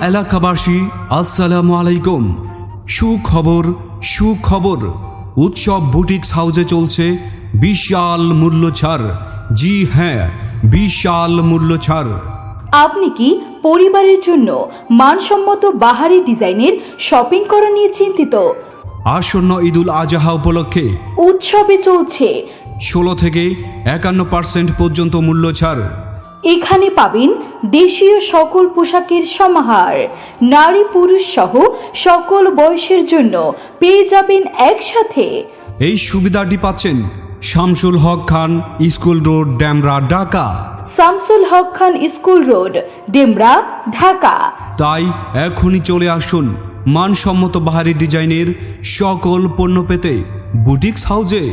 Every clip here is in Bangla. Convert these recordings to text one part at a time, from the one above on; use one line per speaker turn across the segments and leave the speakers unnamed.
এলাকাবাসী আসসালামু আলাইকুম। সুখবর সুখবর, উৎসব বুটিক্স হাউসে চলছে বিশাল মূল্য ছাড়। জি হ্যাঁ, বিশাল মূল্য ছাড়।
আপনি কি পরিবারের জন্য মানসম্মত বাহারি ডিজাইনের শপিং করা নিয়ে চিন্তিত?
আসন্ন ঈদুল আজহা উপলক্ষে
উৎসবে চলছে
16 থেকে 51% পর্যন্ত মূল্য ছাড়।
এখানে পাবেন দেশীয় সকল পোশাকের সমাহার। নারী পুরুষ সহ সকল বয়সের জন্য পেয়ে যাবেন একসাথে।
এই সুবিধাটি পাচ্ছেন শামসুল হক খান স্কুল রোড, ডেমরা, ঢাকা।
শামসুল হক খান স্কুল রোড, ডেমরা, ঢাকা।
তাই এখনই চলে আসুন মানসম্মত বাহারি ডিজাইনের সকল পণ্য পেতে বুটিক্স হাউসে।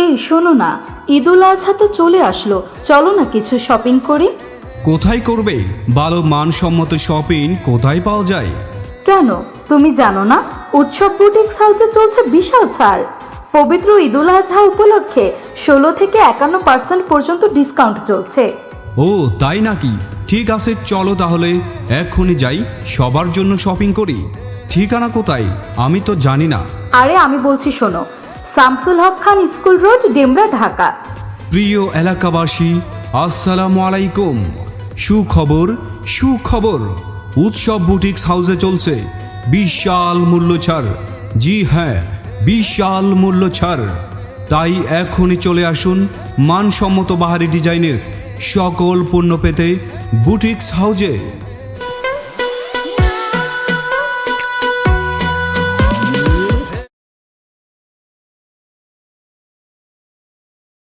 এই শোনো না, ঈদুল আজহা তো চলে আসলো, চলো না কিছু শপিং করি।
কোথায় করবে? ভালো মানসম্মত শপিং কোথায় পাওয়া যায়?
কেন তুমি জানো না? উৎসব বুটিক্স হাউসে চলছে বিশাল ছাড়। পবিত্র ঈদুল আজহা উপলক্ষে 16 থেকে 51% পর্যন্ত ডিসকাউন্ট চলছে।
ও তাই নাকি? ঠিক আছে, চলো তাহলে এক্ষুনি যাই, সবার জন্য শপিং করি। ঠিকানা কোথায় আমি তো জানি না।
আরে আমি বলছি শোনো, শামসুল হক খান স্কুল রোড, ডেমরা, ঢাকা।
প্রিয় এলাকাবাসী আসসালামু আলাইকুম। সুখবর সুখবর, উৎসব বুটিক্স হাউসে চলছে বিশাল মূল্য ছাড়। জি হ্যাঁ, বিশাল মূল্য ছাড়। তাই এখনই চলে আসুন মানসম্মত বাহারি ডিজাইনের সকল পণ্য পেতে বুটিক্স হাউসে।